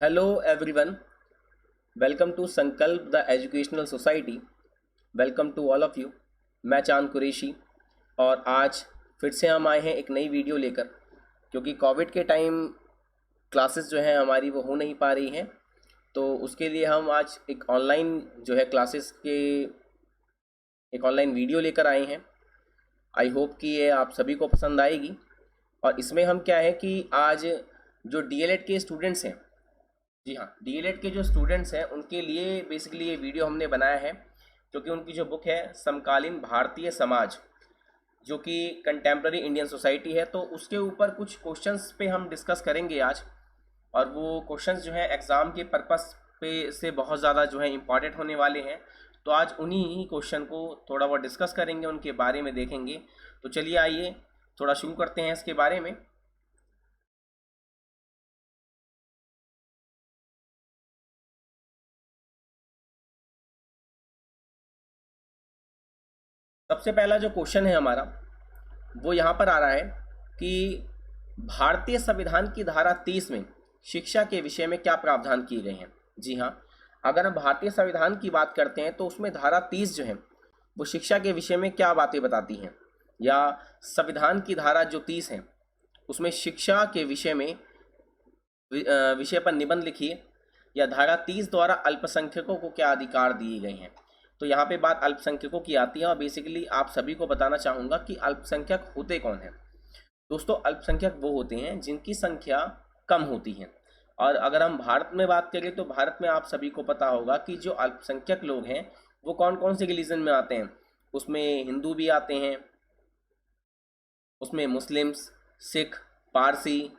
Hello everyone, welcome to Sankalp the educational society. Welcome to all of you. मैं चांद कुरैशी और आज फिर से हम आए हैं एक नई वीडियो लेकर, क्योंकि कोविड के टाइम क्लासेस जो हैं हमारी वो हो नहीं पा रही हैं। तो उसके लिए हम आज एक ऑनलाइन जो है क्लासेस के एक ऑनलाइन वीडियो लेकर आए हैं। आई होप कि ये आप सभी को पसंद आएगी। और इसमें हम क्या है कि आज जो डीएलएड के स्टूडेंट्स हैं, जी हाँ, डीएलएड के जो स्टूडेंट्स हैं उनके लिए बेसिकली ये वीडियो हमने बनाया है, क्योंकि उनकी जो बुक है समकालीन भारतीय समाज, जो कि कंटेम्प्रेरी इंडियन सोसाइटी है, तो उसके ऊपर कुछ क्वेश्चंस पे हम डिस्कस करेंगे आज। और वो क्वेश्चंस जो है एग्ज़ाम के पर्पस पे से बहुत ज़्यादा जो है इम्पॉर्टेंट होने वाले हैं। तो आज उन्हीं ही क्वेश्चन को थोड़ा बहुत डिस्कस करेंगे, उनके बारे में देखेंगे। तो चलिए आइए थोड़ा शुरू करते हैं इसके बारे में। सबसे पहला जो क्वेश्चन है हमारा वो यहाँ पर आ रहा है कि भारतीय संविधान की धारा 30 में शिक्षा के विषय में क्या प्रावधान किए गए हैं। जी हाँ, अगर हम भारतीय संविधान की बात करते हैं तो उसमें धारा 30 जो है वो शिक्षा के विषय में क्या बातें बताती हैं, या संविधान की धारा जो 30 है उसमें शिक्षा के विषय में विषय पर निबंध लिखिए, या धारा 30 द्वारा अल्पसंख्यकों को क्या अधिकार दिए गए हैं। तो यहाँ पे बात अल्पसंख्यकों की आती है, और बेसिकली आप सभी को बताना चाहूँगा कि अल्पसंख्यक होते कौन हैं। दोस्तों, अल्पसंख्यक वो होते हैं जिनकी संख्या कम होती है। और अगर हम भारत में बात करें तो भारत में आप सभी को पता होगा कि जो अल्पसंख्यक लोग हैं वो कौन कौन से रिलीजन में आते हैं। उसमें हिंदू भी आते हैं, उसमें मुस्लिम्स, सिख, पारसी,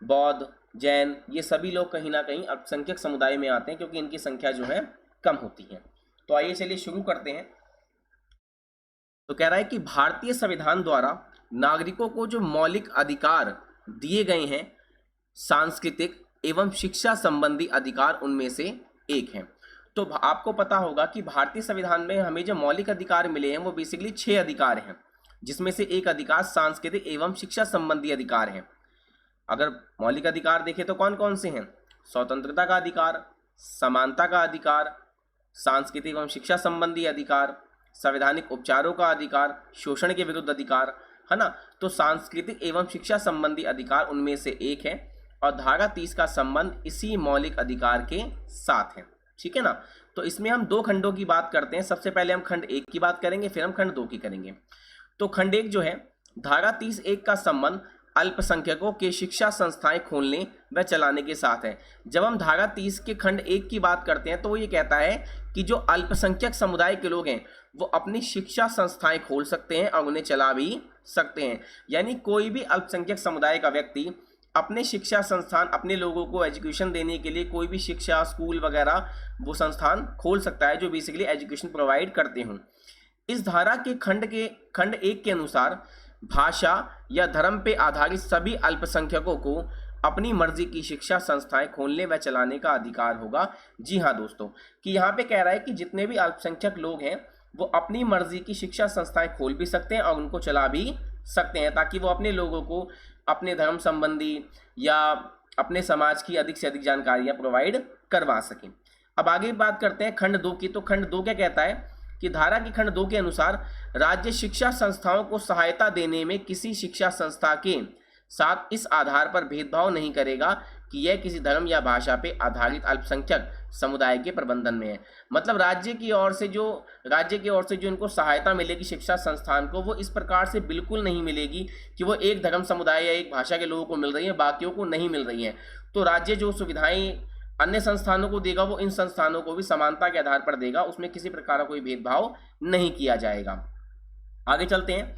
बौद्ध, जैन, ये सभी लोग कहीं ना कहीं अल्पसंख्यक समुदाय में आते हैं, क्योंकि इनकी संख्या जो है कम होती है। तो आइए चलिए शुरू करते हैं। तो कह रहा है कि भारतीय संविधान द्वारा नागरिकों को जो मौलिक अधिकार दिए गए हैं, सांस्कृतिक एवं शिक्षा संबंधी अधिकार उनमें से एक है। तो आपको पता होगा कि भारतीय संविधान में हमें जो मौलिक अधिकार मिले हैं वो बेसिकली 6 अधिकार हैं, जिसमें से एक अधिकार सांस्कृतिक एवं शिक्षा संबंधी अधिकार है। अगर मौलिक अधिकार देखें तो कौन कौन से हैं? स्वतंत्रता का अधिकार, समानता का अधिकार, सांस्कृतिक एवं शिक्षा संबंधी अधिकार, संवैधानिक उपचारों का अधिकार, शोषण के विरुद्ध अधिकार, है ना। तो सांस्कृतिक एवं शिक्षा संबंधी अधिकार उनमें से एक है, और धारा 30 का संबंध इसी मौलिक अधिकार के साथ है। ठीक है ना। तो इसमें हम 2 खंडों की बात करते हैं। सबसे पहले हम खंड 1 की बात करेंगे, फिर हम खंड 2 की करेंगे। तो खंड 1 जो है, धारा 30(1) का संबंध अल्पसंख्यकों के शिक्षा संस्थाएं खोलने व चलाने के साथ है। जब हम धारा 30 के खंड 1 की बात करते हैं तो वो ये कहता है कि जो अल्पसंख्यक समुदाय के लोग हैं वो अपनी शिक्षा संस्थाएं खोल सकते हैं और उन्हें चला भी सकते हैं। यानी कोई भी अल्पसंख्यक समुदाय का व्यक्ति अपने शिक्षा संस्थान, अपने लोगों को एजुकेशन देने के लिए कोई भी शिक्षा स्कूल वगैरह वो संस्थान खोल सकता है, जो बेसिकली एजुकेशन प्रोवाइड करते हों। इस धारा के खंड 1 के अनुसार भाषा या धर्म पे आधारित सभी अल्पसंख्यकों को अपनी मर्जी की शिक्षा संस्थाएं खोलने व चलाने का अधिकार होगा। जी हाँ दोस्तों, कि यहाँ पे कह रहा है कि जितने भी अल्पसंख्यक लोग हैं वो अपनी मर्जी की शिक्षा संस्थाएं खोल भी सकते हैं और उनको चला भी सकते हैं, ताकि वो अपने लोगों को अपने धर्म संबंधी या अपने समाज की अधिक से अधिक जानकारियाँ प्रोवाइड करवा सकें। अब आगे बात करते हैं खंड 2 की। तो खंड 2 क्या कहता है कि धारा की खंड 2 के अनुसार राज्य शिक्षा संस्थाओं को सहायता देने में किसी शिक्षा संस्था के साथ इस आधार पर भेदभाव नहीं करेगा कि यह किसी धर्म या भाषा पे आधारित अल्पसंख्यक समुदाय के प्रबंधन में है। मतलब राज्य की ओर से जो इनको सहायता मिलेगी शिक्षा संस्थान को, वो इस प्रकार से बिल्कुल नहीं मिलेगी कि वो एक धर्म समुदाय या एक भाषा के लोगों को मिल रही है, बाकियों को नहीं मिल रही हैं। तो राज्य जो सुविधाएं अन्य संस्थानों को देगा वो इन संस्थानों को भी समानता के आधार पर देगा, उसमें किसी प्रकार का कोई भेदभाव नहीं किया जाएगा। आगे चलते हैं।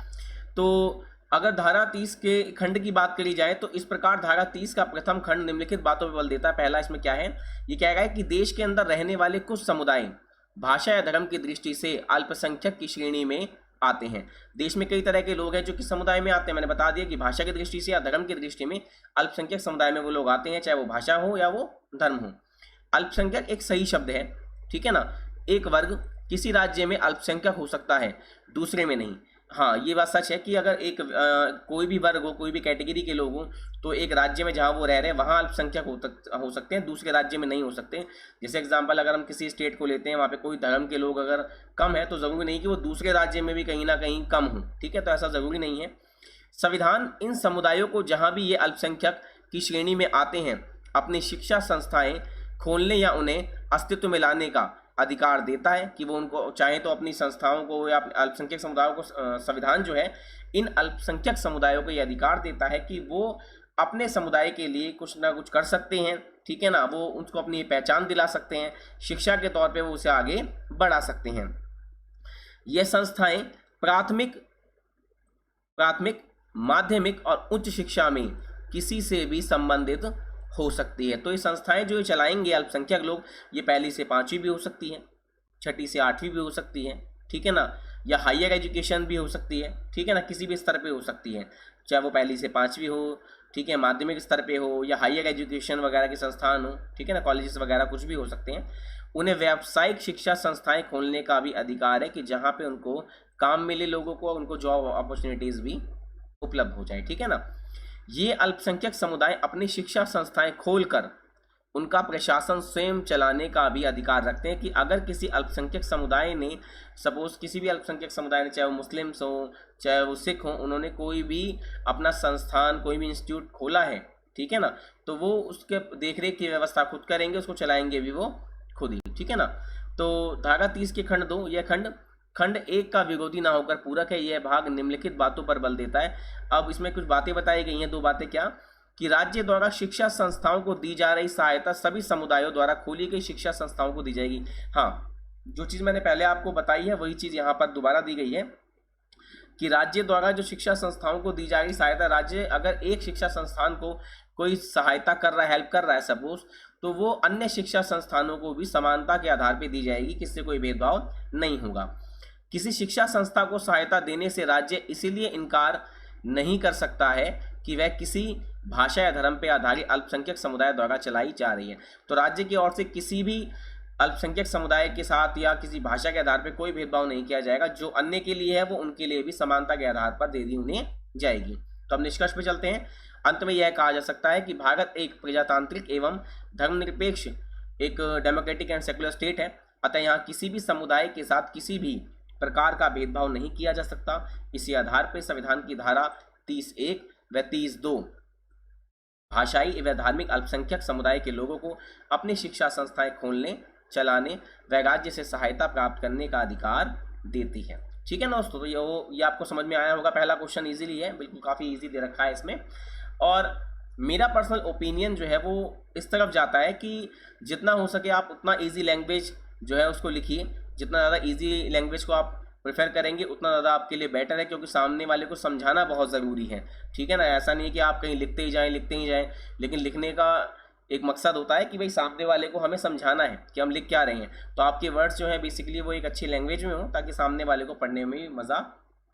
तो अगर धारा 30 के खंड की बात करी जाए तो इस प्रकार धारा 30 का प्रथम खंड निम्नलिखित बातों पर बल देता है। पहला इसमें क्या है, ये कह रहा है कि देश के अंदर रहने वाले कुछ समुदाय भाषा या धर्म की दृष्टि से अल्पसंख्यक की श्रेणी में आते हैं। देश में कई तरह के लोग हैं जो किस समुदाय में आते हैं, मैंने बता दिया कि भाषा की दृष्टि से या धर्म की दृष्टि में अल्पसंख्यक समुदाय में वो लोग आते हैं, चाहे वो भाषा हो या वो धर्म हो। अल्पसंख्यक एक सही शब्द है, ठीक है ना। एक वर्ग किसी राज्य में अल्पसंख्यक हो सकता है, दूसरे में नहीं। हाँ, ये बात सच है कि अगर एक कोई भी वर्ग हो, कोई भी कैटेगरी के लोग हों, तो एक राज्य में जहाँ वो रह रहे हैं वहाँ अल्पसंख्यक हो सकते हैं, दूसरे राज्य में नहीं हो सकते। जैसे एग्जांपल अगर हम किसी स्टेट को लेते हैं, वहाँ पे कोई धर्म के लोग अगर कम है तो ज़रूरी नहीं कि वो दूसरे राज्य में भी कहीं ना कहीं कम हो, ठीक है, तो ऐसा ज़रूरी नहीं है। संविधान इन समुदायों को जहाँ भी ये अल्पसंख्यक की श्रेणी में आते हैं अपनी शिक्षा संस्थाएं खोलने या उन्हें अस्तित्व में लाने का अधिकार देता है कि वो उनको चाहे तो अपनी संस्थाओं को या अल्पसंख्यक समुदायों को संविधान जो है इन अल्पसंख्यक समुदायों को ये अधिकार देता है कि वो अपने समुदाय के लिए कुछ ना कुछ कर सकते हैं, ठीक है ना, वो उनको अपनी पहचान दिला सकते हैं, शिक्षा के तौर पे वो उसे आगे बढ़ा सकते हैं। ये संस्थाएं प्राथमिक माध्यमिक और उच्च शिक्षा में किसी से भी संबंधित हो सकती है। तो ये संस्थाएं जो चलाएंगे अल्पसंख्यक लोग, ये 1ली से 5वीं भी हो सकती है, 6ठी से 8वीं भी हो सकती है, ठीक है ना, या हायर एजुकेशन भी हो सकती है, ठीक है ना, किसी भी स्तर पे हो सकती है, चाहे वो 1ली से 5वीं हो, ठीक है, माध्यमिक स्तर पे हो या हायर एजुकेशन वगैरह के संस्थान हो, ठीक है ना, कॉलेजेस वगैरह कुछ भी हो सकते हैं। उन्हें व्यावसायिक शिक्षा संस्थाएं खोलने का भी अधिकार है कि जहाँ पे उनको काम मिले, लोगों को उनको जॉब अपॉर्चुनिटीज़ भी उपलब्ध हो जाए, ठीक है ना। ये अल्पसंख्यक समुदाय अपनी शिक्षा संस्थाएं खोलकर उनका प्रशासन स्वयं चलाने का भी अधिकार रखते हैं कि अगर किसी अल्पसंख्यक समुदाय ने सपोज किसी भी अल्पसंख्यक समुदाय ने, चाहे वो मुस्लिम्स हो चाहे वो सिख हो, उन्होंने कोई भी अपना संस्थान कोई भी इंस्टीट्यूट खोला है, ठीक है ना, तो वो उसके देखरेख की व्यवस्था खुद करेंगे, उसको चलाएंगे भी वो खुद ही, ठीक है ना। तो धारा 30 के खंड 2 यह खंड 1 का विरोधी ना होकर पूरक है। यह भाग निम्नलिखित बातों पर बल देता है। अब इसमें कुछ बातें बताई गई हैं, 2 बातें क्या कि राज्य द्वारा शिक्षा संस्थाओं को दी जा रही सहायता सभी समुदायों द्वारा खोली गई शिक्षा संस्थाओं को दी जाएगी। हाँ, जो चीज़ मैंने पहले आपको बताई है वही चीज़ यहाँ पर दोबारा दी गई है कि राज्य द्वारा जो शिक्षा संस्थाओं को दी जा रही सहायता, राज्य अगर एक शिक्षा संस्थान को कोई सहायता कर रहा है, हेल्प कर रहा है सपोज, तो वो अन्य शिक्षा संस्थानों को भी समानता के आधार पर दी जाएगी, किससे कोई भेदभाव नहीं होगा। किसी शिक्षा संस्था को सहायता देने से राज्य इसीलिए इनकार नहीं कर सकता है कि वह किसी भाषा या धर्म पर आधारित अल्पसंख्यक समुदाय द्वारा चलाई जा रही है। तो राज्य की ओर से किसी भी अल्पसंख्यक समुदाय के साथ या किसी भाषा के आधार पर कोई भेदभाव नहीं किया जाएगा, जो अन्य के लिए है वो उनके लिए भी समानता के आधार पर दे दी उन्हें जाएगी। तो अब निष्कर्ष पे चलते हैं। अंत में यह कहा जा सकता है कि भारत एक प्रजातांत्रिक एवं धर्मनिरपेक्ष एक डेमोक्रेटिक एंड सेकुलर स्टेट है, अतः यहाँ किसी भी समुदाय के साथ किसी भी प्रकार का भेदभाव नहीं किया जा सकता। इसी आधार पर संविधान की धारा 30(1) व 30(2) भाषाई एवं धार्मिक अल्पसंख्यक समुदाय के लोगों को अपनी शिक्षा संस्थाएं खोलने, चलाने व राज्य से सहायता प्राप्त करने का अधिकार देती है। ठीक है ना दोस्तों, तो ये आपको समझ में आया होगा। पहला क्वेश्चन इजीली है, बिल्कुल काफ़ी इजी दे रखा है इसमें। और मेरा पर्सनल ओपिनियन जो है वो इस तरफ जाता है कि जितना हो सके आप उतना इजी लैंग्वेज जो है उसको लिखिए। जितना ज़्यादा इजी लैंग्वेज को आप प्रेफर करेंगे उतना ज़्यादा आपके लिए बेटर है, क्योंकि सामने वाले को समझाना बहुत ज़रूरी है। ठीक है ना, ऐसा नहीं है कि आप कहीं लिखते ही जाएं, लेकिन लिखने का एक मकसद होता है कि भाई सामने वाले को हमें समझाना है कि हम लिख क्या रहे हैं। तो आपके वर्ड्स जो है बेसिकली वो एक अच्छी लैंग्वेज में हो ताकि सामने वाले को पढ़ने में भी मज़ा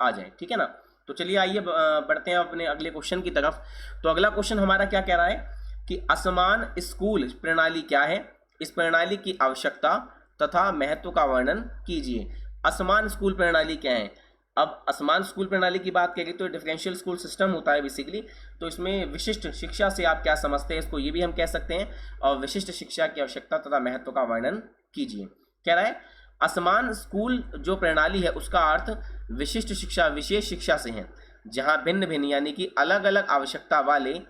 आ जाए। ठीक है ना, तो चलिए आइए बढ़ते हैं अपने अगले क्वेश्चन की तरफ। तो अगला क्वेश्चन हमारा क्या कह रहा है कि असमान स्कूल प्रणाली क्या है, इस प्रणाली की आवश्यकता तथा महत्व का वर्णन कीजिए। असमान स्कूल प्रणाली क्या है? अब असमान स्कूल प्रणाली की बात करें तो डिफरेंशियल स्कूल सिस्टम होता है बेसिकली। तो इसमें विशिष्ट शिक्षा से आप क्या समझते हैं, इसको ये भी हम कह सकते हैं। और विशिष्ट शिक्षा की आवश्यकता तथा महत्व का वर्णन कीजिए। कह रहा है असमान स्कूल जो प्रणाली है उसका अर्थ विशिष्ट शिक्षा, विशेष शिक्षा से है, जहाँ भिन्न भिन्न यानी कि अलग अलग आवश्यकता वाले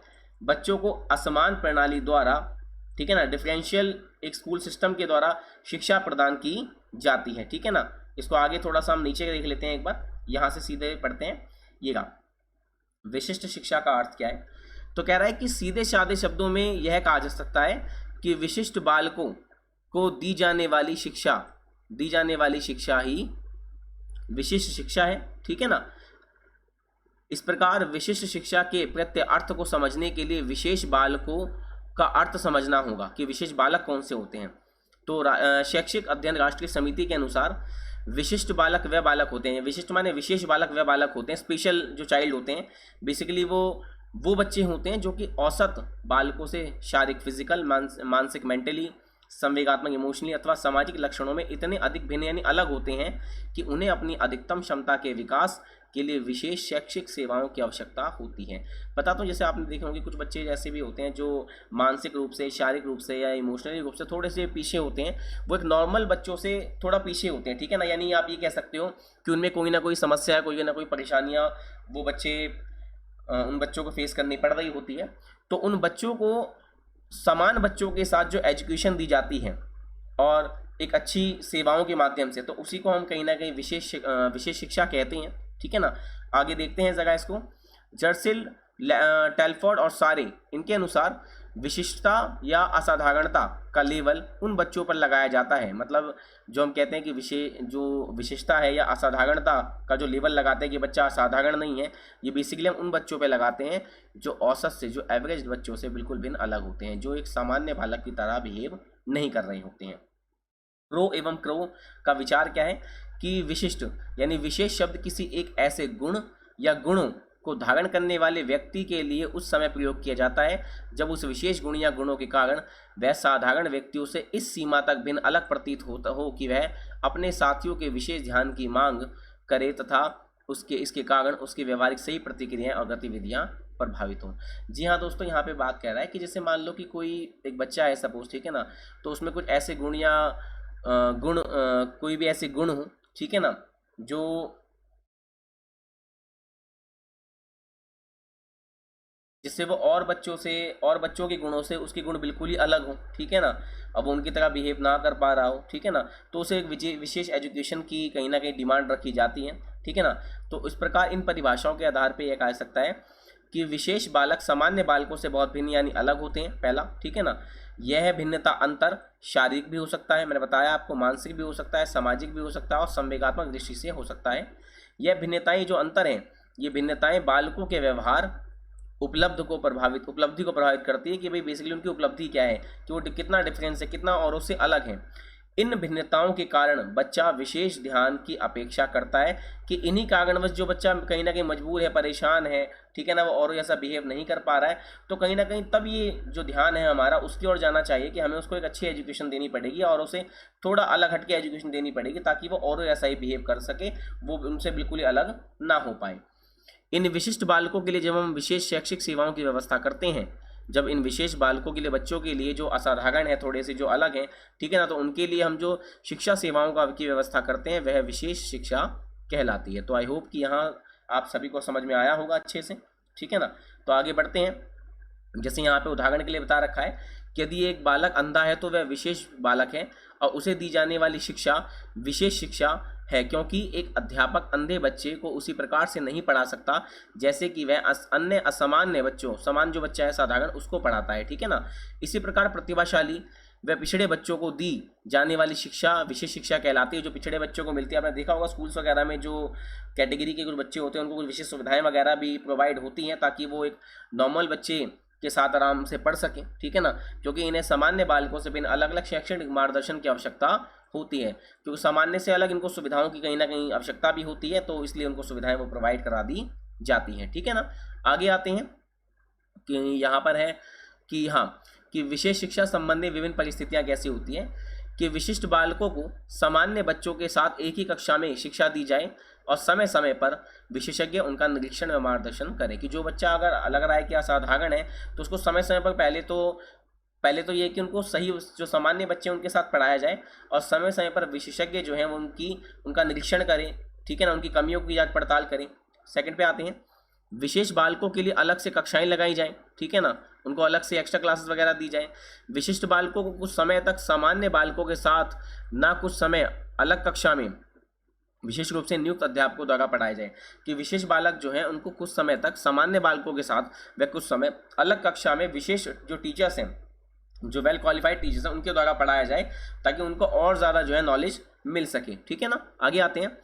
बच्चों को असमान प्रणाली द्वारा, ठीक है ना, डिफरेंशियल एक स्कूल सिस्टम के द्वारा शिक्षा प्रदान की जाती है। ठीक है ना, इसको आगे थोड़ा सा हम नीचे देख लेते हैं एक बार, यहाँ से सीधे पढ़ते हैं। ये रहा विशिष्ट शिक्षा का अर्थ क्या है। तो कह रहा है कि सीधे साधे शब्दों में यह कहा जा सकता है कि विशिष्ट बालकों को दी जाने वाली शिक्षा ही विशिष्ट शिक्षा है। ठीक है ना, इस प्रकार विशिष्ट शिक्षा के प्रत्यय अर्थ को समझने के लिए विशेष बालकों का अर्थ समझना होगा कि विशेष बालक कौन से होते हैं। तो शैक्षिक अध्ययन राष्ट्रीय समिति के अनुसार विशिष्ट बालक वह बालक होते हैं, विशिष्ट माने विशेष बालक वह बालक होते हैं, स्पेशल जो चाइल्ड होते हैं बेसिकली वो बच्चे होते हैं जो कि औसत बालकों से शारीरिक फिजिकल, मानसिक मेंटली संवेगात्मक इमोशनली अथवा सामाजिक लक्षणों में इतने अधिक भिन्न यानी अलग होते हैं कि उन्हें अपनी अधिकतम क्षमता के विकास के लिए विशेष शैक्षिक सेवाओं की आवश्यकता होती है। बताता हूँ, जैसे आपने देखे होंगे कुछ बच्चे ऐसे भी होते हैं जो मानसिक रूप से, शारीरिक रूप से या इमोशनली रूप से थोड़े से पीछे होते हैं, वो एक नॉर्मल बच्चों से थोड़ा पीछे होते हैं, ठीक है ना। यानी आप ये कह सकते हो कि उनमें कोई ना कोई समस्या है, कोई ना कोई परेशानियाँ वो बच्चे उन बच्चों को फेस करनी पड़ रही होती है। तो उन बच्चों को समान बच्चों के साथ जो एजुकेशन दी जाती है और एक अच्छी सेवाओं के माध्यम से, तो उसी को हम कहीं ना कहीं विशेष शिक्षा कहते हैं, ठीक है ना। आगे देखते हैं जगह इसको। जर्सिल, टेलफोर्ड और सारे, इनके अनुसार विशिष्टता या असाधारणता का लेवल उन बच्चों पर लगाया जाता है। मतलब जो हम कहते हैं कि जो विशिष्टता है या असाधारणता का जो लेवल लगाते हैं कि बच्चा असाधारण नहीं है, ये बेसिकली हम उन बच्चों पर लगाते हैं जो औसत से, जो एवरेज बच्चों से बिल्कुल भिन्न अलग होते हैं, जो एक सामान्य बालक की तरह बिहेव नहीं कर रहे होते हैं। क्रो एवं क्रो का विचार क्या है कि विशिष्ट यानी विशेष शब्द किसी एक ऐसे गुण या गुणों को धारण करने वाले व्यक्ति के लिए उस समय प्रयोग किया जाता है जब उस विशेष गुण या गुणों के कारण वह साधारण व्यक्तियों से इस सीमा तक भिन्न अलग प्रतीत होता हो कि वह अपने साथियों के विशेष ध्यान की मांग करे तथा इसके कारण उसकी व्यवहारिक सही प्रतिक्रियाएं और गतिविधियां प्रभावित हों। जी हाँ दोस्तों, यहाँ पे बात कह रहा है कि जैसे मान लो कि कोई एक बच्चा है सपोज, ठीक है ना, तो उसमें कुछ ऐसे गुण या कोई भी ऐसे गुण हो, ठीक है ना, जो जिससे वो और बच्चों के गुणों से उसके गुण बिल्कुल ही अलग हो, ठीक है ना, अब उनकी तरह बिहेव ना कर पा रहा हो, ठीक है ना, तो उसे एक विशेष एजुकेशन की कहीं ना कहीं डिमांड रखी जाती है, ठीक है ना। तो इस प्रकार इन परिभाषाओं के आधार पर यह कहा सकता है कि विशेष बालक सामान्य बालकों से बहुत भिन्न यानी अलग होते हैं, पहला, ठीक है ना। यह भिन्नता अंतर शारीरिक भी हो सकता है, मैंने बताया आपको, मानसिक भी हो सकता है, सामाजिक भी हो सकता है और संवेगात्मक दृष्टि से हो सकता है। यह भिन्नताएं जो अंतर हैं, ये भिन्नताएं बालकों के व्यवहार उपलब्धि को प्रभावित करती है कि भाई बेसिकली उनकी उपलब्धि क्या है, कि वो कितना डिफरेंस है, कितना औरों से अलग है। इन भिन्नताओं के कारण बच्चा विशेष ध्यान की अपेक्षा करता है कि इन्हीं कारणवश जो बच्चा कहीं ना कहीं मजबूर है, परेशान है, ठीक है ना, वो और ऐसा बिहेव नहीं कर पा रहा है, तो कहीं ना कहीं तब ये जो ध्यान है हमारा उसकी ओर जाना चाहिए कि हमें उसको एक अच्छी एजुकेशन देनी पड़ेगी और उसे थोड़ा अलग हटके एजुकेशन देनी पड़ेगी ताकि वो और ऐसा ही बिहेव कर सके, वो उनसे बिल्कुल ही अलग ना हो पाए। इन विशिष्ट बालकों के लिए जब हम विशेष शैक्षिक सेवाओं की व्यवस्था करते हैं, जब इन विशेष बालकों के लिए, बच्चों के लिए जो असाधारण है, थोड़े से जो अलग हैं, ठीक है ना, तो उनके लिए हम जो शिक्षा सेवाओं की व्यवस्था करते हैं वह विशेष शिक्षा कहलाती है। तो आई होप कि यहाँ आप सभी को समझ में आया होगा अच्छे से, ठीक है ना। तो आगे बढ़ते हैं। जैसे यहाँ पे उदाहरण के लिए बता रखा है कि यदि एक बालक अंधा है तो वह विशेष बालक है और उसे दी जाने वाली शिक्षा विशेष शिक्षा है, क्योंकि एक अध्यापक अंधे बच्चे को उसी प्रकार से नहीं पढ़ा सकता जैसे कि वह अन्य असामान्य बच्चों, समान जो बच्चा है साधारण, उसको पढ़ाता है, ठीक है ना। इसी प्रकार प्रतिभाशाली व पिछड़े बच्चों को दी जाने वाली शिक्षा विशेष शिक्षा कहलाती है, जो पिछड़े बच्चों को मिलती है। आपने देखा होगा स्कूल्स वगैरह में जो कैटेगरी के कुछ बच्चे होते हैं उनको कुछ विशेष सुविधाएं वगैरह भी प्रोवाइड होती हैं ताकि वो एक नॉर्मल बच्चे के साथ आराम से पढ़ सकें, ठीक है ना, क्योंकि इन्हें सामान्य बालकों से भिन्न अलग अलग शैक्षणिक मार्गदर्शन की आवश्यकता होती है, क्योंकि सामान्य से अलग इनको सुविधाओं की कहीं ना कहीं आवश्यकता भी होती है, तो इसलिए उनको सुविधाएं वो प्रोवाइड करा दी जाती हैं, ठीक है ना। आगे आते हैं कि यहाँ पर है कि हाँ, कि विशेष शिक्षा संबंधी विभिन्न परिस्थितियाँ कैसी होती हैं, कि विशिष्ट बालकों को सामान्य बच्चों के साथ एक ही कक्षा में शिक्षा दी जाए और समय समय पर विशेषज्ञ उनका निरीक्षण व मार्गदर्शन करें। कि जो बच्चा अगर लग रहा है कि असाधारण है तो उसको समय समय पर पहले तो ये कि उनको सही जो सामान्य बच्चे उनके साथ पढ़ाया जाए और समय समय पर विशेषज्ञ जो हैं वो उनका निरीक्षण करें, ठीक है ना, उनकी कमियों की जांच पड़ताल करें। सेकंड पे आते हैं, विशेष बालकों के लिए अलग से कक्षाएं लगाई जाएं, ठीक है ना, उनको अलग से एक्स्ट्रा क्लासेस वगैरह दी जाएं। विशिष्ट बालकों को कुछ समय तक सामान्य बालकों के साथ ना कुछ समय अलग कक्षा में विशेष रूप से नियुक्त अध्यापकों द्वारा पढ़ाए जाए। कि विशेष बालक जो हैं उनको कुछ समय तक सामान्य बालकों के साथ व कुछ समय अलग कक्षा में विशेष जो टीचर्स हैं, जो वेल क्वालिफाइड टीचर्स हैं, उनके द्वारा पढ़ाया जाए ताकि उनको और ज़्यादा जो है नॉलेज मिल सके, ठीक है ना। आगे आते हैं,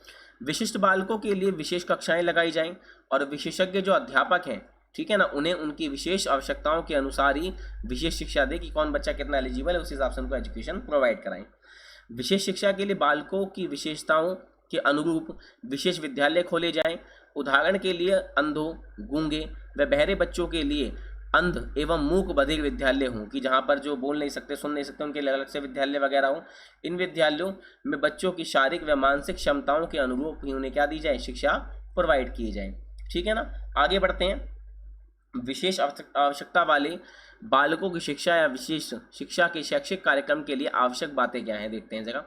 विशिष्ट बालकों के लिए विशेष कक्षाएं लगाई जाएं और विशेषज्ञ जो अध्यापक हैं, ठीक है ना, उन्हें उनकी विशेष आवश्यकताओं के अनुसार ही विशेष शिक्षा दे कि कौन बच्चा कितना एलिजिबल है, उस हिसाब से उनको एजुकेशन प्रोवाइड कराएं। विशेष शिक्षा के लिए बालकों की विशेषताओं के अनुरूप विशेष विद्यालय खोले जाएं। उदाहरण के लिए अंधों, गूंगे व बहरे बच्चों के लिए अंध एवं मूक बधिर विद्यालय हों, कि जहाँ पर जो बोल नहीं सकते, सुन नहीं सकते, उनके लिए अलग से विद्यालय वगैरह हो। इन विद्यालयों में बच्चों की शारीरिक व मानसिक क्षमताओं के अनुरूप ही उन्हें क्या दी जाए, शिक्षा प्रोवाइड की जाए। ठीक है ना। आगे बढ़ते हैं। विशेष आवश्यकता वाले बालकों की शिक्षा या विशेष शिक्षा के शैक्षिक कार्यक्रम के लिए आवश्यक बातें क्या हैं, देखते हैं जरा।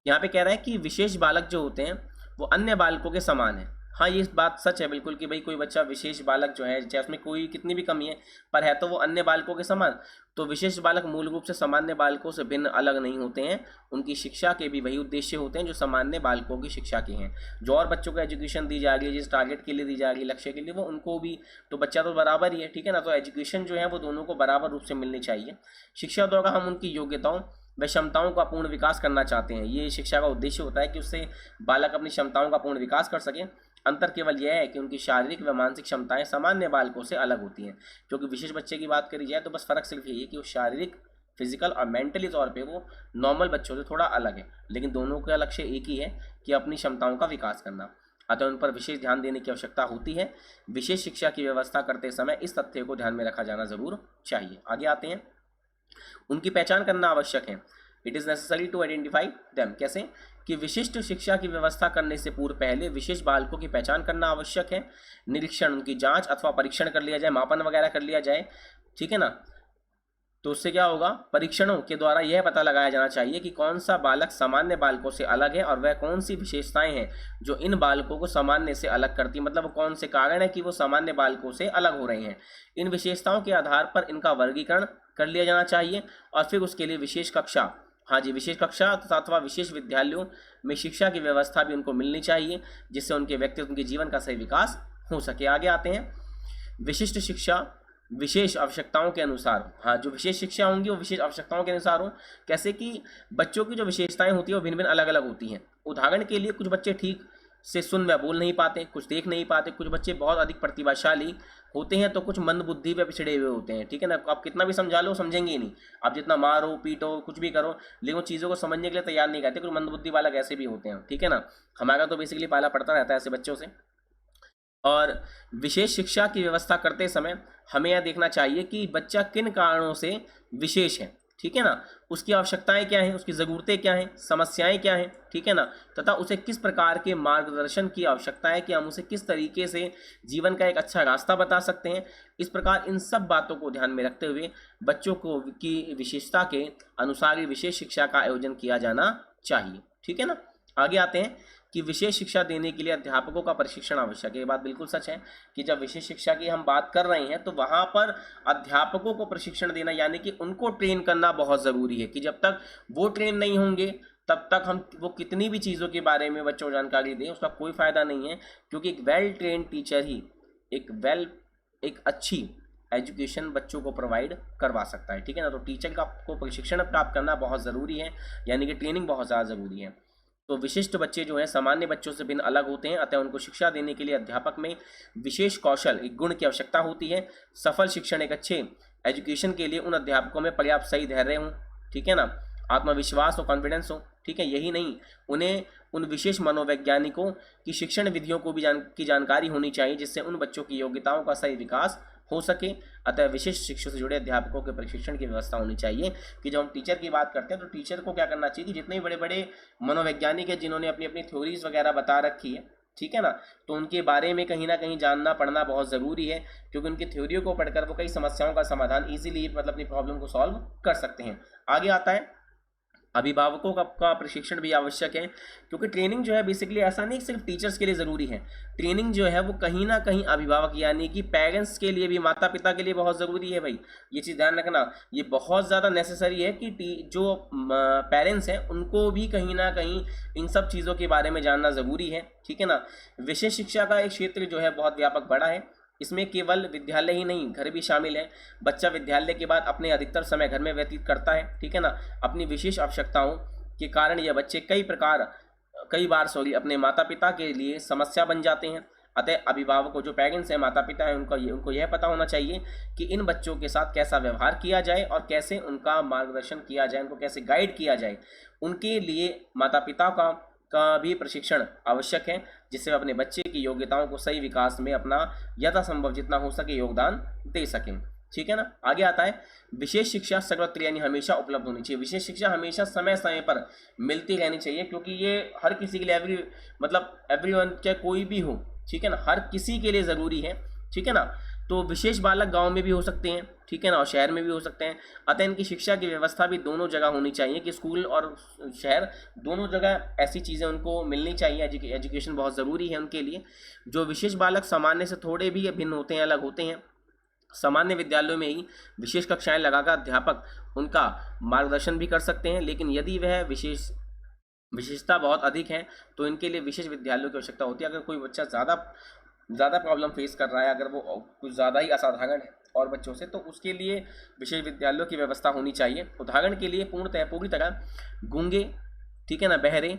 यहाँ पे कह रहा है कि विशेष बालक जो होते हैं वो अन्य बालकों के समान है। हाँ, ये बात सच है बिल्कुल कि भाई कोई बच्चा विशेष बालक जो है, चाहे उसमें कोई कितनी भी कमी है, पर है तो वो अन्य बालकों के समान। तो विशेष बालक मूल रूप से सामान्य बालकों से भिन्न अलग नहीं होते हैं। उनकी शिक्षा के भी वही उद्देश्य होते हैं जो सामान्य बालकों की शिक्षा के हैं। जो और बच्चों को एजुकेशन दी जा रही है, जिस टारगेट के लिए दी जा रही है, लक्ष्य के लिए, वो उनको भी, तो बच्चा तो बराबर ही है। ठीक है ना। तो एजुकेशन जो है वो दोनों को बराबर रूप से मिलनी चाहिए। शिक्षा द्वारा हम उनकी योग्यताओं व क्षमताओं का पूर्ण विकास करना चाहते हैं। ये शिक्षा का उद्देश्य होता है कि उससे बालक अपनी क्षमताओं का पूर्ण विकास कर सके। अंतर केवल यह है कि उनकी शारीरिक व मानसिक क्षमताएं सामान्य बालकों से अलग होती हैं। क्योंकि विशेष बच्चे की बात करी जाए तो बस फर्क सिर्फ यही है कि वो शारीरिक, फिजिकल और मेंटली तौर पे वो नॉर्मल बच्चों से थोड़ा अलग है, लेकिन दोनों का लक्ष्य एक ही है कि अपनी क्षमताओं का विकास करना। अतः उन पर विशेष ध्यान देने की आवश्यकता होती है। विशेष शिक्षा की व्यवस्था करते समय इस तथ्य को ध्यान में रखा जाना जरूर चाहिए। आगे आते हैं। उनकी पहचान करना आवश्यक है। It is necessary to identify them. कैसे कि विशिष्ट शिक्षा की व्यवस्था करने से पूर्व पहले विशेष बालकों की पहचान करना आवश्यक है। निरीक्षण, उनकी जांच अथवा परीक्षण कर लिया जाए, मापन वगैरह कर लिया जाए। ठीक है ना। तो उससे क्या होगा, परीक्षणों के द्वारा यह पता लगाया जाना चाहिए कि कौन सा बालक सामान्य बालकों से अलग है और वह कौन सी विशेषताएं हैं जो इन बालकों को सामान्य से अलग करती, मतलब कौन से कारण है कि वो सामान्य बालकों से अलग हो रहे हैं। इन विशेषताओं के आधार पर इनका वर्गीकरण कर लिया जाना चाहिए और फिर उसके लिए विशेष कक्षा, हाँ जी, विशेष कक्षा अथवा विशेष विद्यालयों में शिक्षा की व्यवस्था भी उनको मिलनी चाहिए, जिससे उनके व्यक्तित्व, उनके जीवन का सही विकास हो सके। आगे आते हैं। विशिष्ट शिक्षा विशेष आवश्यकताओं के अनुसार। हाँ, जो विशेष शिक्षा होंगी वो विशेष आवश्यकताओं के अनुसार हो। कैसे कि बच्चों की जो विशेषताएं होती है वो भिन्न भिन्न अलग अलग होती हैं। उदाहरण के लिए कुछ बच्चे ठीक से सुन व बोल नहीं पाते, कुछ देख नहीं पाते, कुछ बच्चे बहुत अधिक प्रतिभाशाली होते हैं, तो कुछ मंद बुद्धि व पिछड़े हुए होते हैं। ठीक है ना। आप कितना भी समझा लो समझेंगे ही नहीं, आप जितना मारो पीटो कुछ भी करो, लेकिन वो चीज़ों को समझने के लिए तैयार नहीं करते। कुछ मंद बुद्धि बालक ऐसे भी होते हैं। ठीक है ना। हमारा तो बेसिकली पाला पड़ता रहता है ऐसे बच्चों से। और विशेष शिक्षा की व्यवस्था करते समय हमें यह देखना चाहिए कि बच्चा किन कारणों से विशेष है। ठीक है ना। उसकी आवश्यकताएं क्या हैं, उसकी ज़रूरतें क्या हैं, समस्याएं क्या हैं। ठीक है ना। तथा उसे किस प्रकार के मार्गदर्शन की आवश्यकता है कि हम उसे किस तरीके से जीवन का एक अच्छा रास्ता बता सकते हैं। इस प्रकार इन सब बातों को ध्यान में रखते हुए बच्चों को की विशेषता के अनुसार ही विशेष शिक्षा का आयोजन किया जाना चाहिए। ठीक है ना। आगे आते हैं कि विशेष शिक्षा देने के लिए अध्यापकों का प्रशिक्षण आवश्यक है। ये बात बिल्कुल सच है कि जब विशेष शिक्षा की हम बात कर रहे हैं तो वहाँ पर अध्यापकों को प्रशिक्षण देना, यानी कि उनको ट्रेन करना बहुत ज़रूरी है। कि जब तक वो ट्रेन नहीं होंगे तब तक हम वो कितनी भी चीज़ों के बारे में बच्चों को जानकारी दें उसका कोई फ़ायदा नहीं है। क्योंकि एक वेल ट्रेन टीचर ही एक अच्छी एजुकेशन बच्चों को प्रोवाइड करवा सकता है। ठीक है ना। तो टीचर को प्रशिक्षण प्राप्त करना बहुत ज़रूरी है, यानी कि ट्रेनिंग बहुत ज़्यादा ज़रूरी है। तो विशिष्ट बच्चे जो हैं सामान्य बच्चों से भिन्न अलग होते हैं, अतः उनको शिक्षा देने के लिए अध्यापक में विशेष कौशल, एक गुण की आवश्यकता होती है। सफल शिक्षण, एक अच्छे एजुकेशन के लिए उन अध्यापकों में पर्याप्त सही धैर्य हो, ठीक है ना, आत्मविश्वास और कॉन्फिडेंस हो। ठीक है। यही नहीं, उन्हें उन विशेष मनोवैज्ञानिकों की शिक्षण विधियों को भी जानकारी होनी चाहिए, जिससे उन बच्चों की योग्यताओं का सही विकास हो सके। अतः विशिष्ट शिक्षा से जुड़े अध्यापकों के प्रशिक्षण की व्यवस्था होनी चाहिए। कि जब हम टीचर की बात करते हैं तो टीचर को क्या करना चाहिए कि जितने बड़े बड़े मनोवैज्ञानिक हैं जिन्होंने अपनी अपनी थ्योरीज वगैरह बता रखी है, ठीक है ना, तो उनके बारे में कहीं ना कहीं जानना पढ़ना बहुत ज़रूरी है। क्योंकि उनकी थ्योरियों को पढ़कर वो कई समस्याओं का समाधान ईजिली, मतलब अपनी प्रॉब्लम को सॉल्व कर सकते हैं। आगे आता है अभिभावकों का प्रशिक्षण भी आवश्यक है। क्योंकि ट्रेनिंग जो है बेसिकली ऐसा नहीं सिर्फ टीचर्स के लिए ज़रूरी है, ट्रेनिंग जो है वो कहीं ना कहीं अभिभावक यानी कि पेरेंट्स के लिए भी, माता पिता के लिए बहुत ज़रूरी है। भाई ये चीज़ ध्यान रखना, ये बहुत ज़्यादा नेसेसरी है कि जो पेरेंट्स हैं उनको भी कहीं ना कहीं इन सब चीज़ों के बारे में जानना ज़रूरी है। ठीक है ना। विशेष शिक्षा का एक क्षेत्र जो है बहुत व्यापक बड़ा है। इसमें केवल विद्यालय ही नहीं, घर भी शामिल है। बच्चा विद्यालय के बाद अपने अधिकतर समय घर में व्यतीत करता है। ठीक है ना। अपनी विशेष आवश्यकताओं के कारण यह बच्चे कई बार अपने माता पिता के लिए समस्या बन जाते हैं। अतः अभिभावकों, जो पेरेंट्स हैं, माता पिता हैं, उनको यह पता होना चाहिए कि इन बच्चों के साथ कैसा व्यवहार किया जाए और कैसे उनका मार्गदर्शन किया जाए, उनको कैसे गाइड किया जाए। उनके लिए माता पिता का भी प्रशिक्षण आवश्यक है, जिससे वे अपने बच्चे की योग्यताओं को सही विकास में अपना यथासंभव जितना हो सके योगदान दे सकें। ठीक है ना। आगे आता है विशेष शिक्षा सर्वत्र यानी हमेशा उपलब्ध होनी चाहिए। विशेष शिक्षा हमेशा समय समय पर मिलती रहनी चाहिए, क्योंकि ये हर किसी के लिए एवरीवन चाहे कोई भी हो, ठीक है ना, हर किसी के लिए ज़रूरी है, ठीक है ना। तो विशेष बालक गांव में भी हो सकते हैं, ठीक है ना, और शहर में भी हो सकते हैं। अतः इनकी शिक्षा की व्यवस्था भी दोनों जगह होनी चाहिए कि स्कूल और शहर दोनों जगह ऐसी चीज़ें उनको मिलनी चाहिए। एजुकेशन बहुत ज़रूरी है उनके लिए। जो विशेष बालक सामान्य से थोड़े भी भिन्न होते हैं, अलग होते हैं, सामान्य विद्यालयों में ही विशेष कक्षाएं लगाकर अध्यापक उनका मार्गदर्शन भी कर सकते हैं, लेकिन यदि वह विशेषता बहुत अधिक है तो इनके लिए विशेष विद्यालयों की आवश्यकता होती है। अगर कोई बच्चा ज़्यादा प्रॉब्लम फेस कर रहा है, अगर वो कुछ ज़्यादा ही असाधारण है और बच्चों से, तो उसके लिए विशेष विद्यालयों की व्यवस्था होनी चाहिए। उदाहरण के लिए पूरी तरह गूंगे, ठीक है ना, बहरे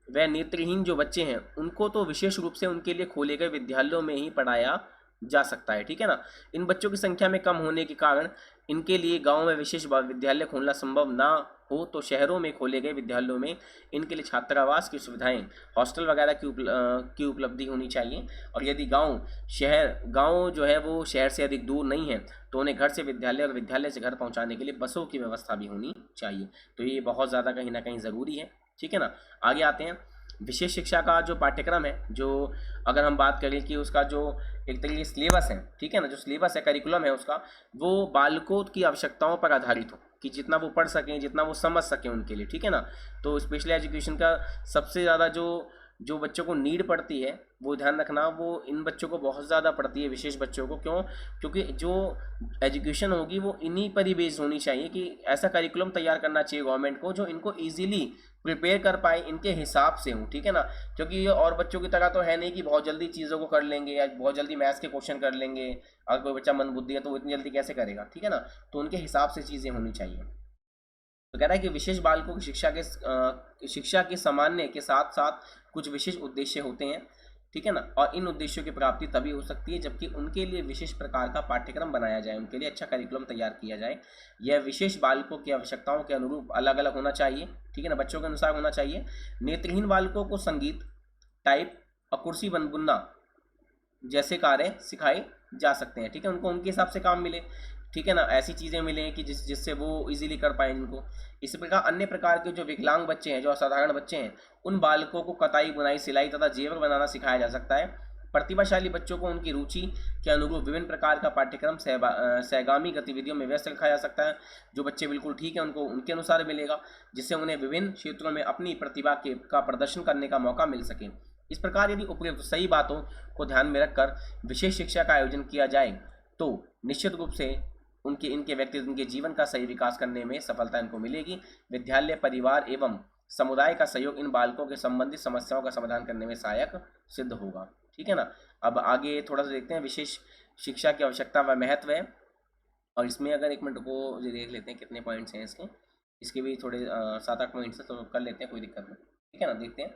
व नेत्रहीन जो बच्चे हैं उनको तो विशेष रूप से उनके लिए खोले गए विद्यालयों में ही पढ़ाया जा सकता है, ठीक है ना। इन बच्चों की संख्या में कम होने के कारण इनके लिए गांव में विशेष विद्यालय खोलना संभव ना हो, तो शहरों में खोले गए विद्यालयों में इनके लिए छात्रावास की सुविधाएं, हॉस्टल वगैरह की उपलब्धि होनी चाहिए। और यदि गांव जो है वो शहर से अधिक दूर नहीं है तो उन्हें घर से विद्यालय और विद्यालय से घर पहुंचाने के लिए बसों की व्यवस्था भी होनी चाहिए। तो ये बहुत ज़्यादा कहीं ना कहीं ज़रूरी है, ठीक है ना। आगे आते हैं विशेष शिक्षा का जो पाठ्यक्रम है, जो अगर हम बात करें कि उसका जो एक तरीके सिलेबस है, ठीक है ना, जो सिलेबस है, करिकुलम है उसका, वो बालकों की आवश्यकताओं पर आधारित हो कि जितना वो पढ़ सकें, जितना वो समझ सकें उनके लिए, ठीक है ना। तो स्पेशल एजुकेशन का सबसे ज़्यादा जो बच्चों को नीड पड़ती है, वो ध्यान रखना, वो इन बच्चों को बहुत ज़्यादा पड़ती है, विशेष बच्चों को। क्यों? क्योंकि जो एजुकेशन होगी वो इन्हीं पर ही बेस्ड होनी चाहिए कि ऐसा करिकुलम तैयार करना चाहिए गवर्नमेंट को जो इनको ईजिली प्रिपेयर कर पाए, इनके हिसाब से हो, ठीक है ना। क्योंकि ये और बच्चों की तरह तो है नहीं कि बहुत जल्दी चीज़ों को कर लेंगे या बहुत जल्दी मैथ्स के क्वेश्चन कर लेंगे। अगर कोई बच्चा मंदबुद्धि है तो वो इतनी जल्दी कैसे करेगा, ठीक है ना। तो उनके हिसाब से चीज़ें होनी चाहिए। तो कह रहा है कि विशेष बालकों की शिक्षा के सामान्य के साथ साथ कुछ विशेष उद्देश्य होते हैं, ठीक है ना। और इन उद्देश्यों की प्राप्ति तभी हो सकती है जबकि उनके लिए विशेष प्रकार का पाठ्यक्रम बनाया जाए, उनके लिए अच्छा करिकुलम तैयार किया जाए। यह विशेष बालकों की आवश्यकाओं के अनुरूप अलग अलग होना चाहिए, ठीक है ना, बच्चों के अनुसार होना चाहिए। नेत्रहीन बालकों को संगीत, टाइप और कुर्सी बुनना जैसे कार्य सिखाए जा सकते हैं, ठीक है, उनको उनके हिसाब से काम मिले, ठीक है ना, ऐसी चीज़ें मिलें कि जिससे वो इजीली कर पाए इनको। इसी प्रकार अन्य प्रकार के जो विकलांग बच्चे हैं, जो असाधारण बच्चे हैं, उन बालकों को कताई, बुनाई, सिलाई तथा जेवर बनाना सिखाया जा सकता है। प्रतिभाशाली बच्चों को उनकी रुचि के अनुरूप विभिन्न प्रकार का पाठ्यक्रम सहगामी गतिविधियों में व्यस्त रखा जा सकता है। जो बच्चे बिल्कुल ठीक है उनको उनके अनुसार मिलेगा, जिससे उन्हें विभिन्न क्षेत्रों में अपनी प्रतिभा का प्रदर्शन करने का मौका मिल सके। इस प्रकार यदि उपयुक्त सही बातों को ध्यान में रखकर विशेष शिक्षा का आयोजन किया जाए तो निश्चित रूप से इनके व्यक्तित्व, इनके जीवन का सही विकास करने में सफलता इनको मिलेगी। विद्यालय, परिवार एवं समुदाय का सहयोग इन बालकों के संबंधित समस्याओं का समाधान करने में सहायक सिद्ध होगा, ठीक है ना। अब आगे थोड़ा सा देखते हैं विशेष शिक्षा की आवश्यकता व महत्व है, और इसमें अगर एक मिनट को देख लेते हैं कितने पॉइंट्स हैं इसके भी थोड़े 7-8 पॉइंट्स हैं, तो कर लेते हैं, कोई दिक्कत नहीं, ठीक है ना। देखते हैं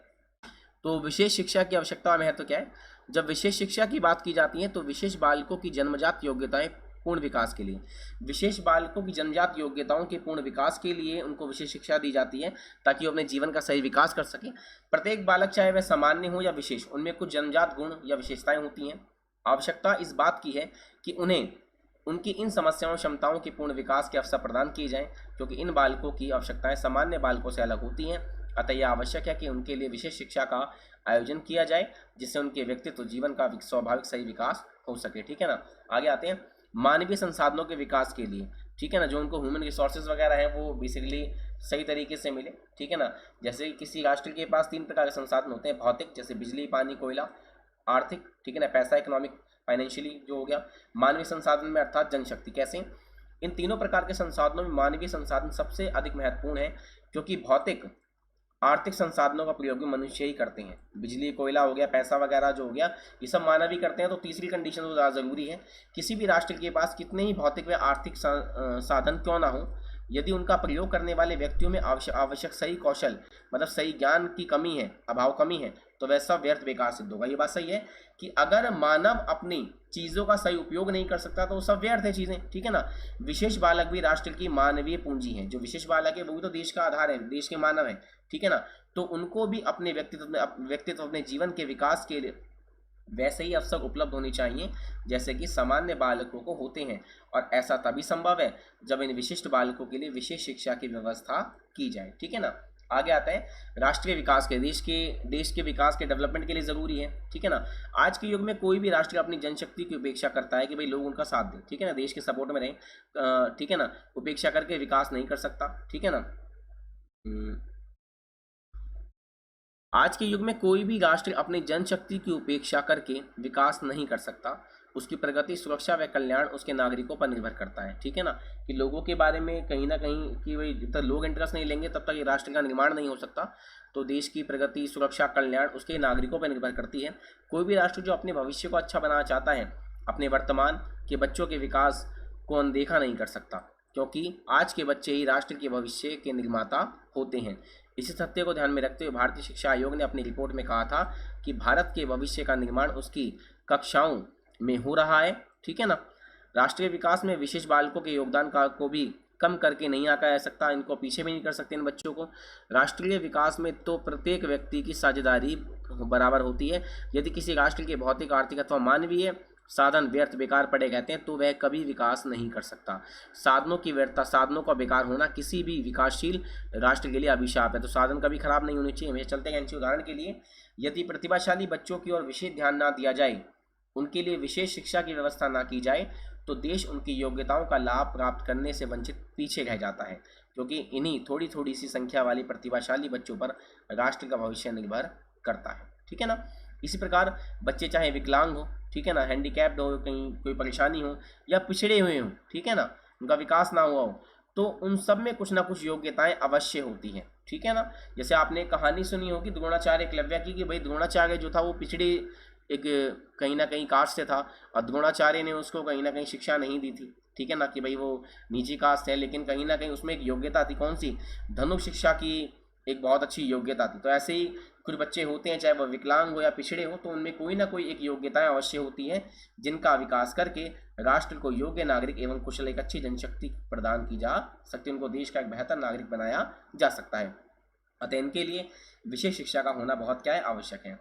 तो विशेष शिक्षा की आवश्यकता और महत्व क्या है। जब विशेष शिक्षा की बात की जाती है तो विशेष बालकों की जन्मजात योग्यताएं पूर्ण विकास के लिए, विशेष बालकों की जन्मजात योग्यताओं के पूर्ण विकास के लिए उनको विशेष शिक्षा दी जाती है ताकि वो अपने जीवन का सही विकास कर सके। प्रत्येक बालक चाहे वह सामान्य हो या विशेष, उनमें कुछ जन्मजात गुण या विशेषताएं होती हैं। आवश्यकता इस बात की है कि उन्हें उनकी इन समस्याओं, क्षमताओं के पूर्ण विकास के अवसर प्रदान किए जाएं, क्योंकि इन बालकों की आवश्यकताएं सामान्य बालकों से अलग होती हैं। अतः यह आवश्यक है कि उनके लिए विशेष शिक्षा का आयोजन किया जाए जिससे उनके व्यक्तित्व, जीवन का स्वाभाविक सही विकास हो सके, ठीक है ना। आगे आते हैं मानवीय संसाधनों के विकास के लिए, ठीक है ना, जो उनको ह्यूमन रिसोर्सेज वगैरह हैं वो बेसिकली सही तरीके से मिले, ठीक है ना। जैसे किसी राष्ट्र के पास 3 प्रकार के संसाधन होते हैं, भौतिक जैसे बिजली, पानी, कोयला, आर्थिक, ठीक है ना, पैसा, इकोनॉमिक, फाइनेंशियली जो हो गया। मानवीय संसाधन में अर्थात जनशक्ति। कैसे? इन तीनों प्रकार के संसाधनों में मानवीय संसाधन सबसे अधिक महत्वपूर्ण है, क्योंकि भौतिक, आर्थिक संसाधनों का प्रयोग भी मनुष्य ही करते हैं। बिजली, कोयला हो गया, पैसा वगैरह जो हो गया, ये सब मानव ही करते हैं। तो तीसरी कंडीशन तो ज़्यादा ज़रूरी है, किसी भी राष्ट्र के पास कितने ही भौतिक व आर्थिक साधन क्यों ना हो, यदि उनका प्रयोग करने वाले व्यक्तियों में आवश्यक सही कौशल, मतलब सही ज्ञान की कमी है, कमी है, तो वह सब व्यर्थ बेकार सिद्ध होगा। ये बात सही है कि अगर मानव अपनी चीज़ों का सही उपयोग नहीं कर सकता तो सब व्यर्थ है चीज़ें, ठीक है ना। विशेष बालक भी राष्ट्र की मानवीय पूंजी है। जो विशेष बालक है वो भी तो देश का आधार है, देश के मानव है, ठीक है ना। तो उनको भी अपने व्यक्तित्व, अपने जीवन के विकास के वैसे ही अवसर उपलब्ध होने चाहिए जैसे कि सामान्य बालकों को होते हैं, और ऐसा तभी संभव है जब इन विशिष्ट बालकों के लिए विशेष शिक्षा की व्यवस्था की जाए। ठीक है ना। आगे आता है राष्ट्रीय विकास के, देश के विकास के डेवलपमेंट के लिए ज़रूरी है। ठीक है ना। आज के युग में कोई भी राष्ट्र अपनी जनशक्ति की उपेक्षा करता है कि भाई लोग उनका साथ दें, ठीक है ना, देश के सपोर्ट में रहें, ठीक है ना, उपेक्षा करके विकास नहीं कर सकता। ठीक है ना। आज के युग में कोई भी राष्ट्र अपनी जनशक्ति की उपेक्षा करके विकास नहीं कर सकता। उसकी प्रगति, सुरक्षा व कल्याण उसके नागरिकों पर निर्भर करता है। ठीक है ना, कि लोगों के बारे में कहीं ना कहीं कि भाई जब तक लोग इंटरेस्ट नहीं लेंगे तब तक ये राष्ट्र का निर्माण नहीं हो सकता। तो देश की प्रगति, सुरक्षा, कल्याण उसके नागरिकों पर निर्भर करती है। कोई भी राष्ट्र जो अपने भविष्य को अच्छा बनाना चाहता है अपने वर्तमान के बच्चों के विकास को अनदेखा नहीं कर सकता, क्योंकि आज के बच्चे ही राष्ट्र के भविष्य के निर्माता होते हैं। इसी सत्य को ध्यान में रखते हुए भारतीय शिक्षा आयोग ने अपनी रिपोर्ट में कहा था कि भारत के भविष्य का निर्माण उसकी कक्षाओं में हो रहा है। ठीक है ना। राष्ट्रीय विकास में विशेष बालकों के योगदान का को भी कम करके नहीं आंका जा सकता, इनको पीछे भी नहीं कर सकते इन बच्चों को। राष्ट्रीय विकास में तो प्रत्येक व्यक्ति की साझेदारी बराबर होती है। यदि किसी राष्ट्र के भौतिक, आर्थिक अथवा मानवीय साधन व्यर्थ, बेकार पड़े रहते हैं तो वह कभी विकास नहीं कर सकता। साधनों की व्यर्थता, साधनों का बेकार होना किसी भी विकासशील राष्ट्र के लिए अभिशाप है। तो साधन कभी खराब नहीं होने चाहिए। हमें चलते हैं उदाहरण के लिए, यदि प्रतिभाशाली बच्चों की ओर विशेष ध्यान ना दिया जाए, उनके लिए विशेष शिक्षा की व्यवस्था ना की जाए, तो देश उनकी योग्यताओं का लाभ प्राप्त करने से वंचित पीछे रह जाता है, क्योंकि इन्हीं थोड़ी थोड़ी सी संख्या वाली प्रतिभाशाली बच्चों पर राष्ट्र का भविष्य निर्भर करता है। ठीक है ना। इसी प्रकार बच्चे चाहे विकलांग हो, ठीक है ना, हैंडीकैप्ड हो, कहीं कोई परेशानी हो, या पिछड़े हुए हों, ठीक है ना, उनका विकास ना हुआ हो, तो उन सब में कुछ ना कुछ योग्यताएं अवश्य होती हैं। ठीक है ना। जैसे आपने कहानी सुनी होगी द्रोणाचार्य एकलव्य की, कि भाई द्रोणाचार्य जो था वो पिछड़े एक कहीं ना कहीं कास्ट से था, और द्रोणाचार्य ने उसको कहीं ना कहीं शिक्षा नहीं दी थी। ठीक है ना, कि भाई वो निजी कास्ट है, लेकिन कहीं ना कहीं उसमें एक योग्यता थी, कौन सी, धनुष शिक्षा की एक बहुत अच्छी योग्यता थी। तो ऐसे ही कुछ बच्चे होते हैं, चाहे वह विकलांग हो या पिछड़े हो, तो उनमें कोई ना कोई एक योग्यताएं अवश्य होती हैं जिनका विकास करके राष्ट्र को योग्य नागरिक एवं कुशल एक अच्छी जनशक्ति प्रदान की जा सकती है, उनको देश का एक बेहतर नागरिक बनाया जा सकता है। अतः इनके लिए विशेष शिक्षा का होना बहुत क्या है, आवश्यक है।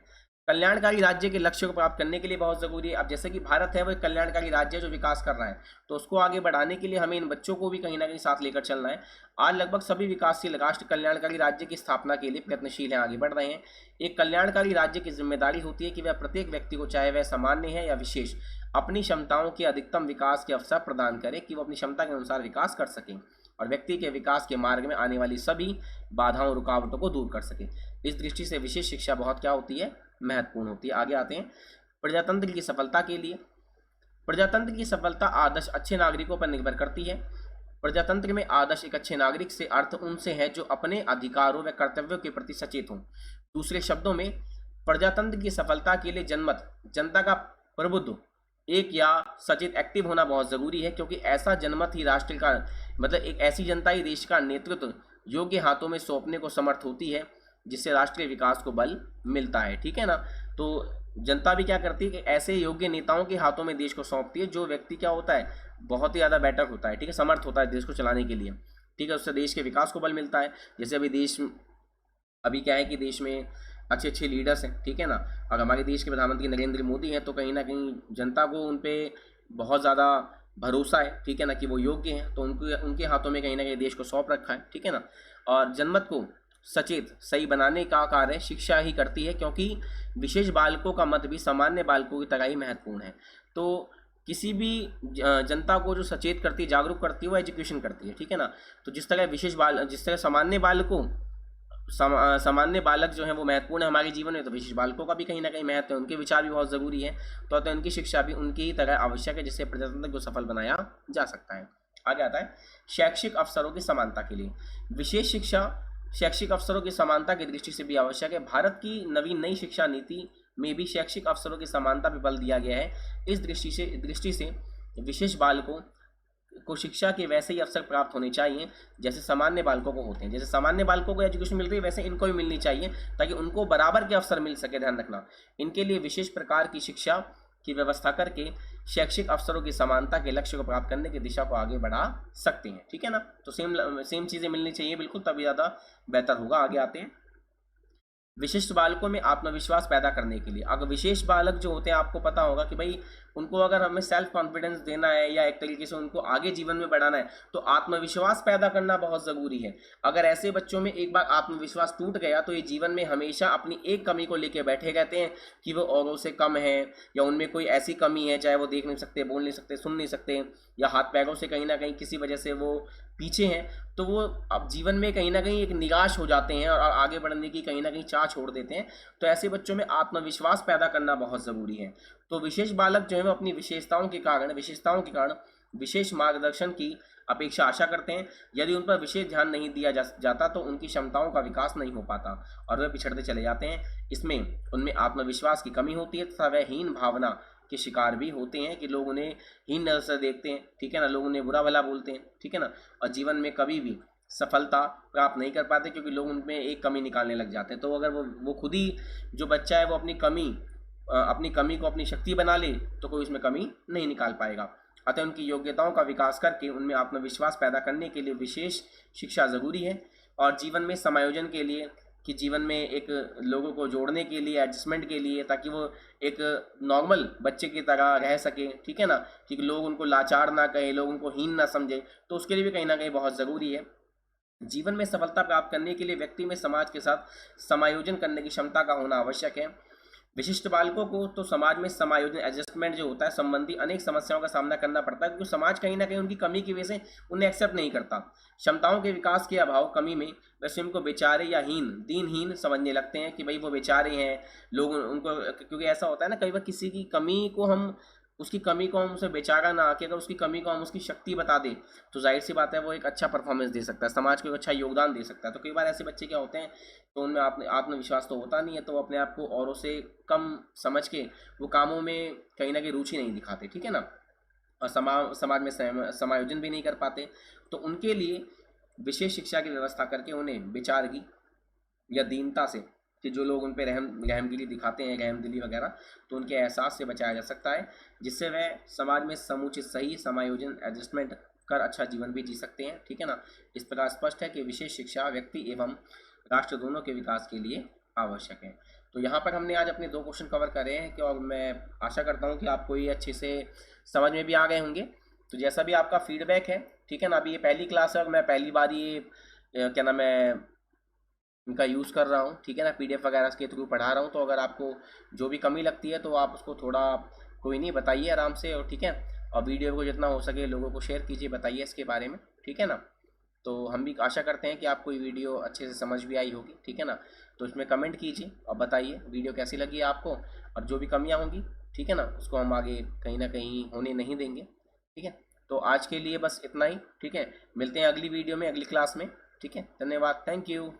कल्याणकारी राज्य के लक्ष्य को प्राप्त करने के लिए बहुत जरूरी है। अब जैसे कि भारत है वो एक कल्याणकारी राज्य है जो विकास कर रहा है, तो उसको आगे बढ़ाने के लिए हमें इन बच्चों को भी कहीं ना कहीं साथ लेकर चलना है। आज लगभग सभी विकासशील राष्ट्र कल्याणकारी राज्य की स्थापना के लिए प्रयत्नशील हैं, आगे बढ़ रहे हैं। एक कल्याणकारी राज्य की जिम्मेदारी होती है कि वह प्रत्येक व्यक्ति को, चाहे वह सामान्य है या विशेष, अपनी क्षमताओं के अधिकतम विकास के अवसर प्रदान करे, कि वो अपनी क्षमता के अनुसार विकास कर सकें और व्यक्ति के विकास के मार्ग में आने वाली सभी बाधाओं, रुकावटों को दूर कर सके। इस दृष्टि से विशेष शिक्षा बहुत क्या होती है, महत्वपूर्ण होती है। आगे आते हैं प्रजातंत्र की सफलता के लिए। प्रजातंत्र की सफलता आदर्श अच्छे नागरिकों पर निर्भर करती है। प्रजातंत्र में आदर्श एक अच्छे नागरिक से अर्थ उनसे है जो अपने अधिकारों व कर्तव्यों के प्रति सचेत हों। दूसरे शब्दों में, प्रजातंत्र की सफलता के लिए जनता का प्रबुद्ध, एक या सचेत, एक्टिव होना बहुत जरूरी है, क्योंकि ऐसा जनमत ही राष्ट्र का, मतलब एक ऐसी जनता ही देश का नेतृत्व योग्य हाथों में सौंपने को समर्थ होती है, जिससे राष्ट्रीय विकास को बल मिलता है। ठीक है ना। तो जनता भी क्या करती है कि ऐसे योग्य नेताओं के हाथों में देश को सौंपती है, जो व्यक्ति क्या होता है, बहुत ही ज़्यादा बेटर होता है, ठीक है, समर्थ होता है देश को चलाने के लिए। ठीक है, उससे देश के विकास को बल मिलता है। जैसे अभी क्या है कि देश में अच्छे अच्छे लीडर्स हैं, ठीक है ना, और हमारे देश के प्रधानमंत्री नरेंद्र मोदी हैं, तो कहीं ना कहीं जनता को उन पर बहुत ज़्यादा भरोसा है, ठीक है ना, कि वो योग्य हैं, तो उनके हाथों में कहीं ना कहीं देश को सौंप रखा है। ठीक है ना। और जनमत को सचेत सही बनाने का कार्य शिक्षा ही करती है, क्योंकि विशेष बालकों का मत भी सामान्य बालकों की तरह ही महत्वपूर्ण है। तो किसी भी जनता को जो सचेत करती है, जागरूक करती है, वो एजुकेशन करती है। ठीक है ना। तो जिस तरह सामान्य बालक जो है वो महत्वपूर्ण है हमारे जीवन में, तो विशेष बालकों का भी कहीं ना कहीं महत्व है, उनके विचार भी बहुत ज़रूरी है। तो उनकी शिक्षा भी उनकी ही तरह आवश्यक है, जिससे प्रजातंत्र को सफल बनाया जा सकता है। आगे आता है शैक्षिक अवसरों की समानता के लिए। विशेष शिक्षा शैक्षिक अवसरों की समानता की दृष्टि से भी आवश्यक है। भारत की नई शिक्षा नीति में भी शैक्षिक अवसरों की समानता पर बल दिया गया है। इस दृष्टि से विशेष बालकों को शिक्षा के वैसे ही अवसर प्राप्त होने चाहिए जैसे सामान्य बालकों को होते हैं। जैसे सामान्य बालकों को एजुकेशन मिल रही है, वैसे इनको भी मिलनी चाहिए, ताकि उनको बराबर के अवसर मिल सके। ध्यान रखना, इनके लिए विशेष प्रकार की शिक्षा की व्यवस्था करके शैक्षिक अवसरों की समानता के लक्ष्य को प्राप्त करने की दिशा को आगे बढ़ा सकते हैं। ठीक है ना। तो सेम चीज़ें मिलनी चाहिए बिल्कुल, तभी ज़्यादा बेहतर होगा। आगे आते हैं विशिष्ट बालकों में आत्मविश्वास पैदा करने के लिए, अगर विशेष बालक जो होते हैं आपको पता होगा कि भाई उनको अगर हमें सेल्फ कॉन्फिडेंस देना है या एक तरीके से उनको आगे जीवन में बढ़ाना है तो आत्मविश्वास पैदा करना बहुत ज़रूरी है। अगर ऐसे बच्चों में एक बार आत्मविश्वास टूट गया तो ये जीवन में हमेशा अपनी एक कमी को लेकर बैठे रहते हैं कि वो औरों से कम है या उनमें कोई ऐसी कमी है, चाहे वो देख नहीं सकते, बोल नहीं सकते, सुन नहीं सकते या हाथ पैरों से कहीं ना कहीं किसी वजह से वो पीछे हैं, तो वो अब जीवन में कहीं ना कहीं एक निराश हो जाते हैं और आगे बढ़ने की कहीं ना कहीं चाह छोड़ देते हैं। तो ऐसे बच्चों में आत्मविश्वास पैदा करना बहुत ज़रूरी है। तो विशेष बालक जो है वो अपनी विशेषताओं के कारण विशेष मार्गदर्शन की अपेक्षा आशा करते हैं। यदि उन पर विशेष ध्यान नहीं दिया जाता तो उनकी क्षमताओं का विकास नहीं हो पाता और वे पिछड़ते चले जाते हैं। इसमें उनमें आत्मविश्वास की कमी होती है तथा वह हीन भावना के शिकार भी होते हैं कि लोग उन्हें हीन नजर से देखते हैं, ठीक है ना, लोग उन्हें बुरा भला बोलते हैं, ठीक है ना, और जीवन में कभी भी सफलता प्राप्त नहीं कर पाते क्योंकि लोग उनमें एक कमी निकालने लग जाते हैं। तो अगर वो खुद ही जो बच्चा है वो अपनी कमी को अपनी शक्ति बना ले तो कोई उसमें कमी नहीं निकाल पाएगा। अतः उनकी योग्यताओं का विकास करके उनमें आत्मविश्वास पैदा करने के लिए विशेष शिक्षा ज़रूरी है। और जीवन में समायोजन के लिए, कि जीवन में एक लोगों को जोड़ने के लिए, एडजस्टमेंट के लिए, ताकि वो एक नॉर्मल बच्चे की तरह रह सके, ठीक है ना, कि लोग उनको लाचार ना कहें, लोग उनको हीन ना समझें, तो उसके लिए भी कहीं ना कहीं बहुत ज़रूरी है। जीवन में सफलता प्राप्त करने के लिए व्यक्ति में समाज के साथ समायोजन करने की क्षमता का होना आवश्यक है। विशिष्ट बालकों को तो समाज में समायोजन, एडजस्टमेंट जो होता है संबंधी अनेक समस्याओं का सामना करना पड़ता है क्योंकि समाज कहीं ना कहीं उनकी कमी की वजह से उन्हें एक्सेप्ट नहीं करता। क्षमताओं के विकास के अभाव, कमी में वे स्वयं को बेचारे या दीनहीन समझने लगते हैं कि भाई वो बेचारे हैं, लोग उनको, क्योंकि ऐसा होता है ना कई बार किसी की कमी को हम उसे बेचारा ना आके अगर उसकी कमी को हम उसकी शक्ति बता दें तो जाहिर सी बात है वो एक अच्छा परफॉर्मेंस दे सकता है, समाज को एक अच्छा योगदान दे सकता है। तो कई बार ऐसे बच्चे क्या होते हैं तो उनमें आत्मविश्वास तो होता नहीं है, तो वो अपने आप को औरों से कम समझ के वो कामों में कहीं ना कहीं रुचि नहीं दिखाते, ठीक है ना, और समाज में समायोजन भी नहीं कर पाते। तो उनके लिए विशेष शिक्षा की व्यवस्था करके उन्हें बेचारगी या दीनता से, कि जो लोग उन पर रहमदिली दिखाते हैं, रहमदिली वगैरह, तो उनके एहसास से बचाया जा सकता है, जिससे वह समाज में समुचित सही समायोजन, एडजस्टमेंट कर अच्छा जीवन भी जी सकते हैं, ठीक है ना। इस प्रकार स्पष्ट है कि विशेष शिक्षा व्यक्ति एवं राष्ट्र दोनों के विकास के लिए आवश्यक है। तो यहाँ पर हमने आज अपने 2 क्वेश्चन कवर करे हैं कि, और मैं आशा करता हूँ कि आपको ये अच्छे से समझ में भी आ गए होंगे। तो जैसा भी आपका फीडबैक है, ठीक है ना, अभी ये पहली क्लास है और मैं पहली बार ये क्या नाम है इनका यूज़ कर रहा हूँ, ठीक है ना, PDF वगैरह के थ्रू पढ़ा रहा हूँ। तो अगर आपको जो भी कमी लगती है तो आप उसको थोड़ा कोई नहीं बताइए आराम से, और ठीक है, और वीडियो को जितना हो सके लोगों को शेयर कीजिए, बताइए इसके बारे में, ठीक है ना। तो हम भी आशा करते हैं कि आपको ये वीडियो अच्छे से समझ भी आई होगी, ठीक है ना। तो इसमें कमेंट कीजिए और बताइए वीडियो कैसी लगी आपको, और जो भी कमियाँ होंगी, ठीक है ना, उसको हम आगे कहीं ना कहीं होने नहीं देंगे, ठीक है। तो आज के लिए बस इतना ही, ठीक है, मिलते हैं अगली वीडियो में, अगली क्लास में, ठीक है। धन्यवाद, थैंक यू।